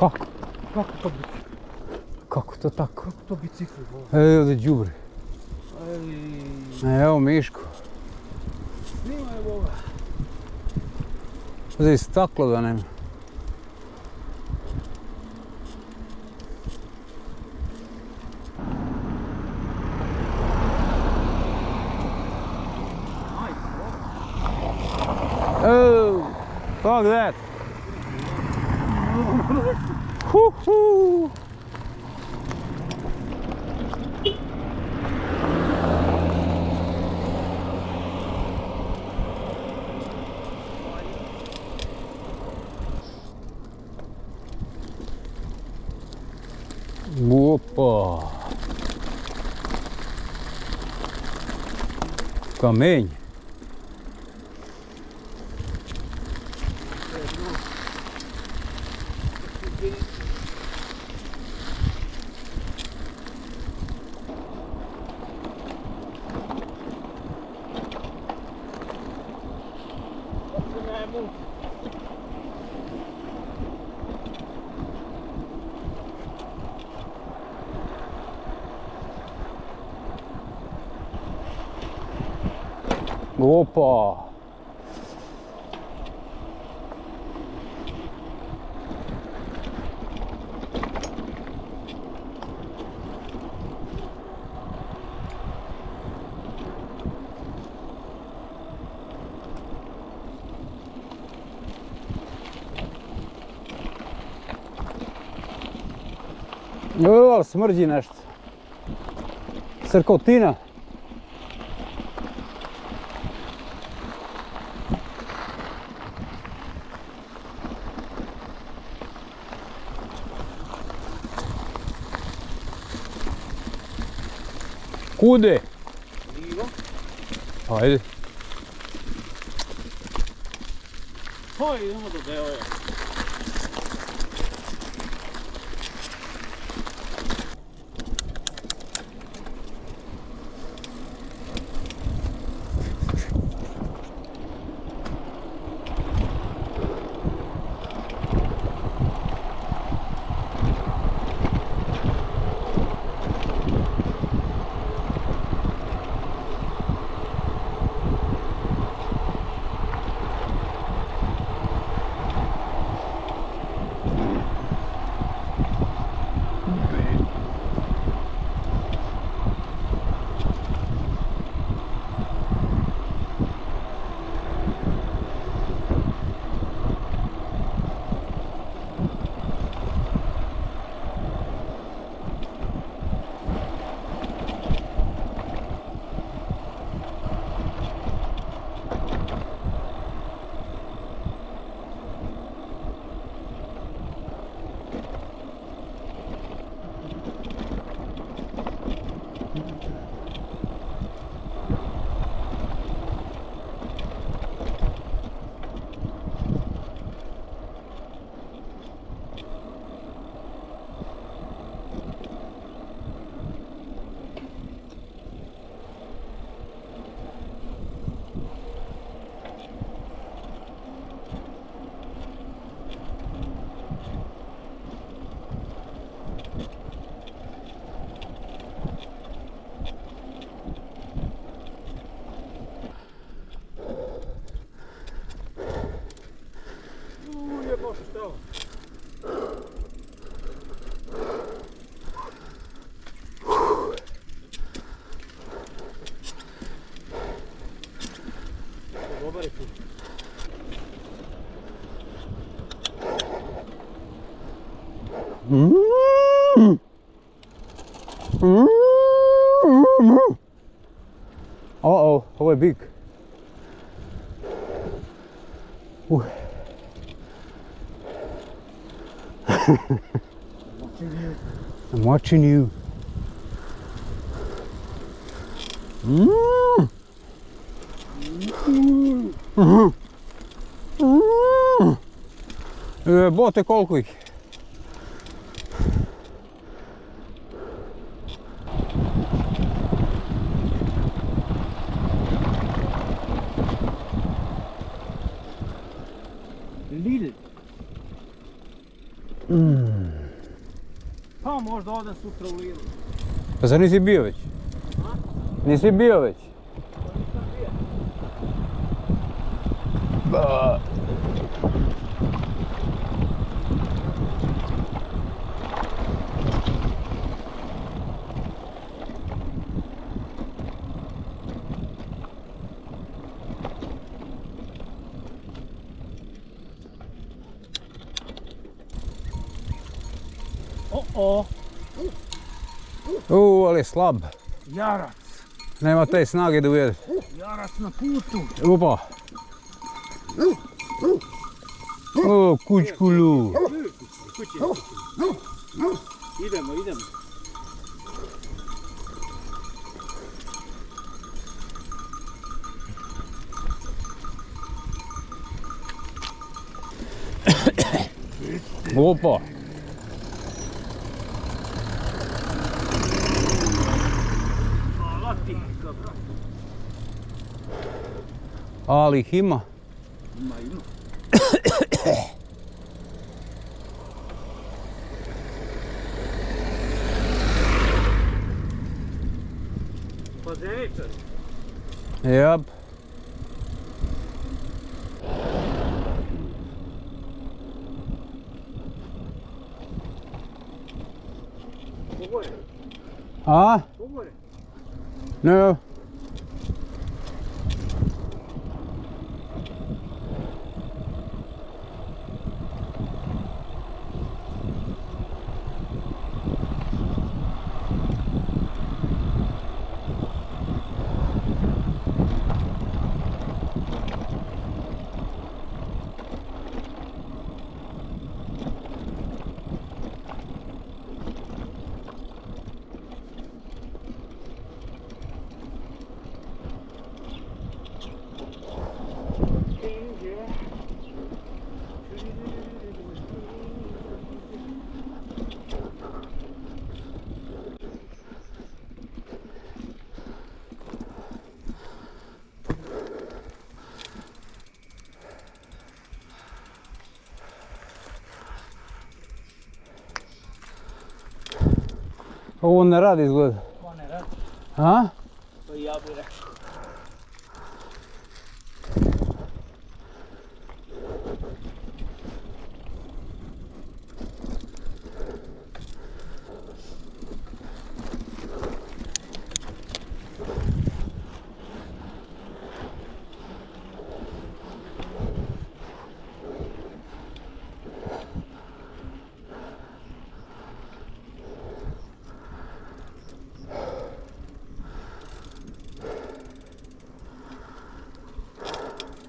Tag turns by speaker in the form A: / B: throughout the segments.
A: Kako?
B: Kako to bicikl?
A: Kako to tako?
B: Kako to bicikl?
A: Evo da đubre.
B: Ej,
A: Evo Miško.
B: snimaj Boga.
A: Uzeti staklo da nema. Oh, fuck that. Hoo-hoo. Opa! Камень. Опа! О, смрди nešto. Crkotina. Kude?
B: Livo.
A: Ajde.
B: Pa idemo do Beoja. Može stava. Dobar je put.
A: Uh-oh, ovo je big. I'm watching you. Bote koliko ih?
B: Lidl. Pa možda odem sutra u Liru.
A: Pa zar nisi bio već? Nisi bio već? Ba.
B: O,
A: Ali je slab.
B: jarac.
A: Nema te snage da ujede.
B: Jarac na putu.
A: Opa. O, kučkulu.
B: Idemo.
A: Opa.
B: Hvala ti, dobro.
A: Ali ih ima.
B: Ima. Pa zeničar.
A: Jep.
B: Govore.
A: A?
B: Govore.
A: No. Ovo ne radi izgleda.
B: Pa ne radi.
A: A?
B: Pa ja bih rekao.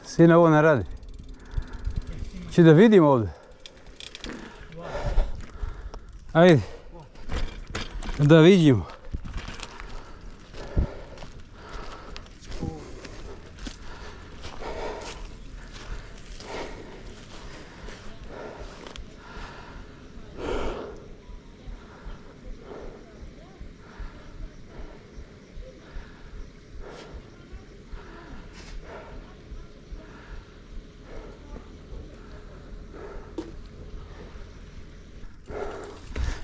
A: Sine, ovo ne radi. Či da vidim ovdje. Ajde. Da vidimo.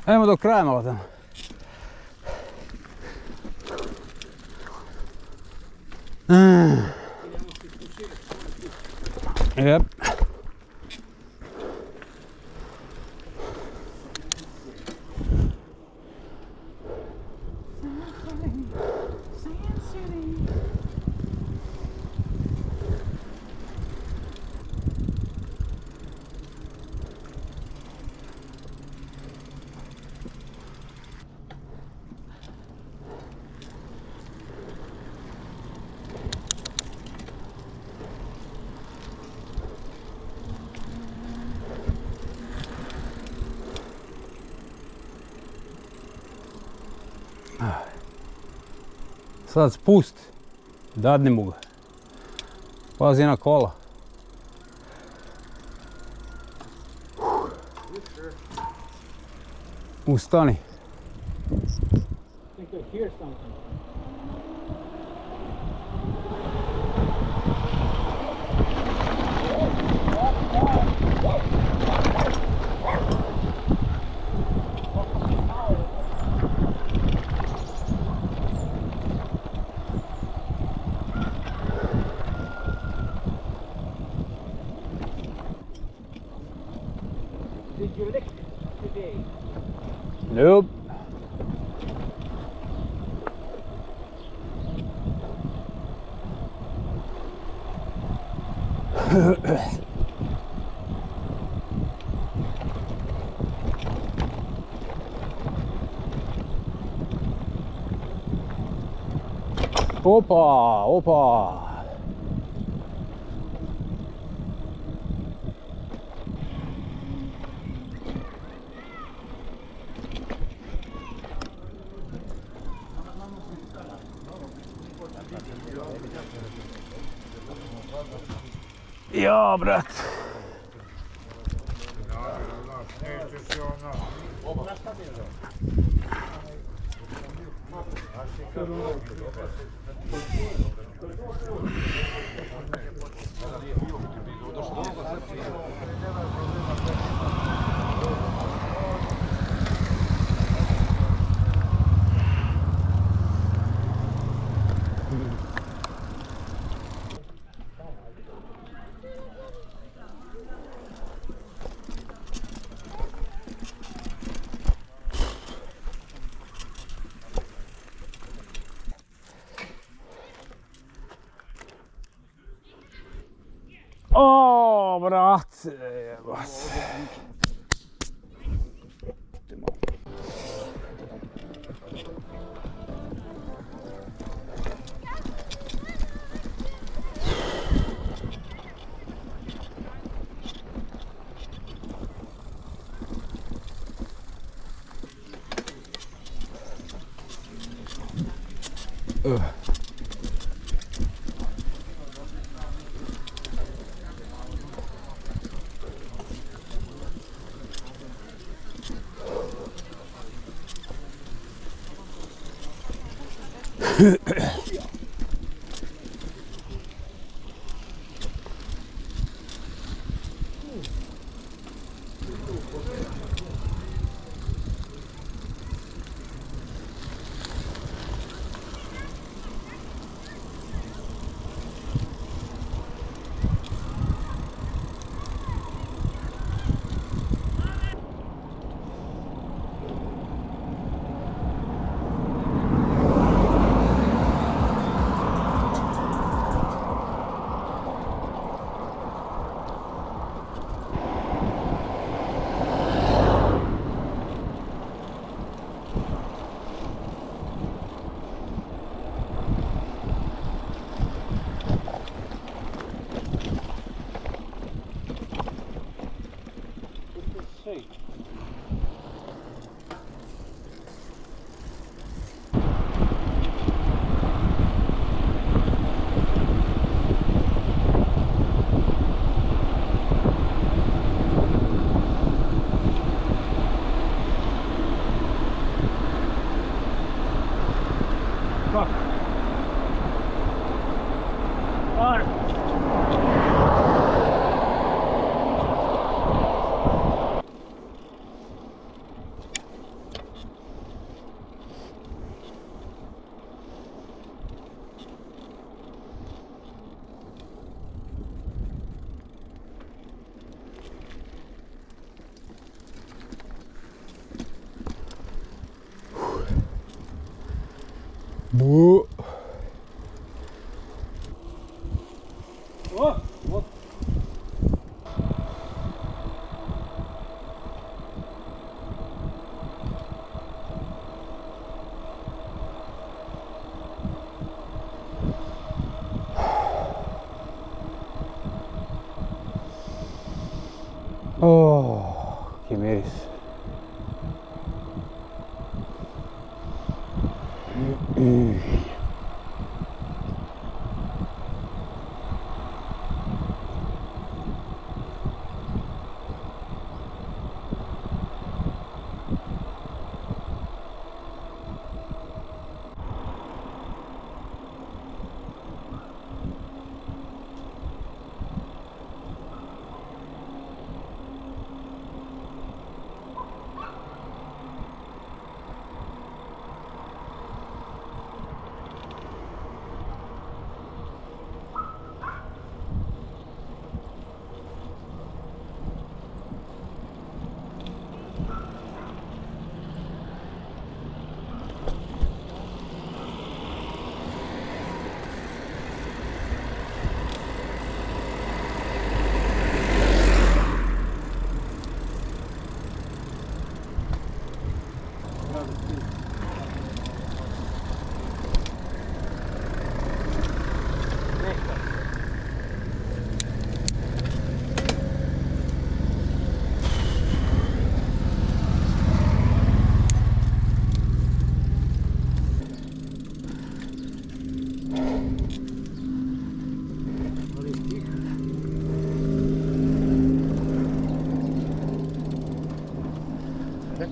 A: Ajmo do kraja malo tamo. Jep. Sad spust, dadnimo ga. Pazi na kola. Ustani.
B: I think I hear something. Did you lick today?
A: Nope. Opa, opa. Ja, brat. Åh, brat. Bu.
B: Oh, what?
A: Oh, que miris.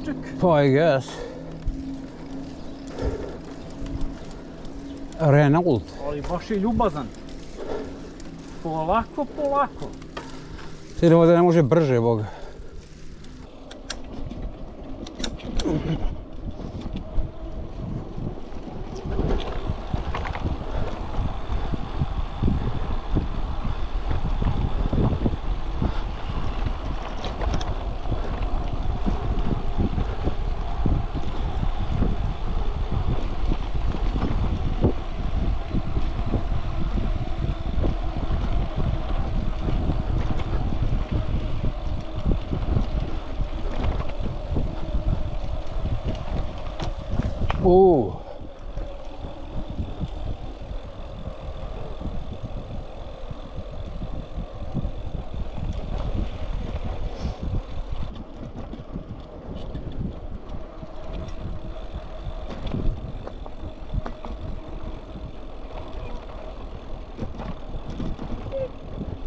B: Koček.
A: Pa I guess. Renault.
B: Ali baš je ljubazan. Polako, polako.
A: Sigurno da ne može brže, boga.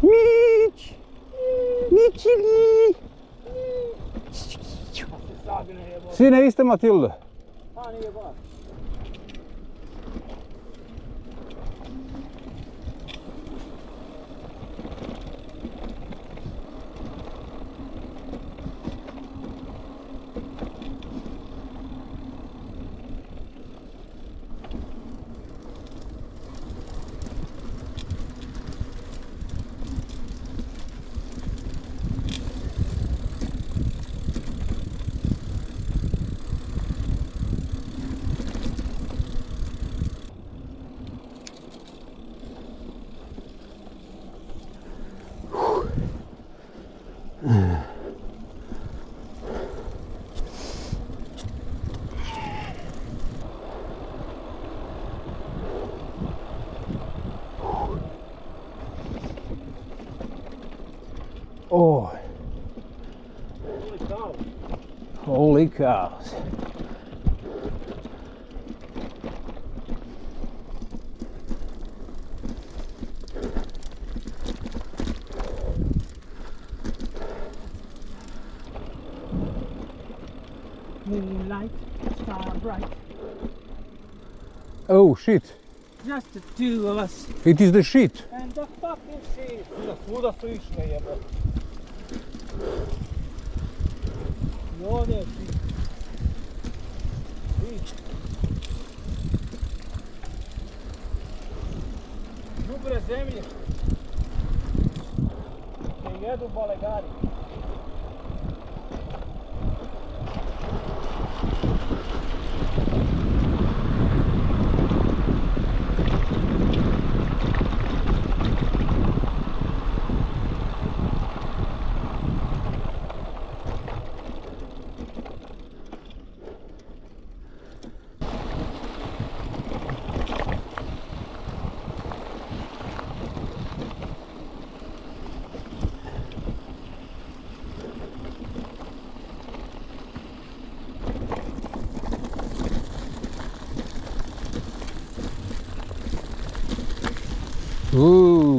A: Mić! Mićili! Sine, iste Matilda.
B: Pa nije baš.
A: Oh,
B: Holy cow.
A: holy cows.
B: Moonlight, star bright.
A: Oh shit,
B: Just the two of us.
A: it is the shit.
B: And the fucking shit. Svuda su išle jebote. I ovdje je shit. Shit. Đubre zemlje. Ne jedu balegari.
A: Ooh.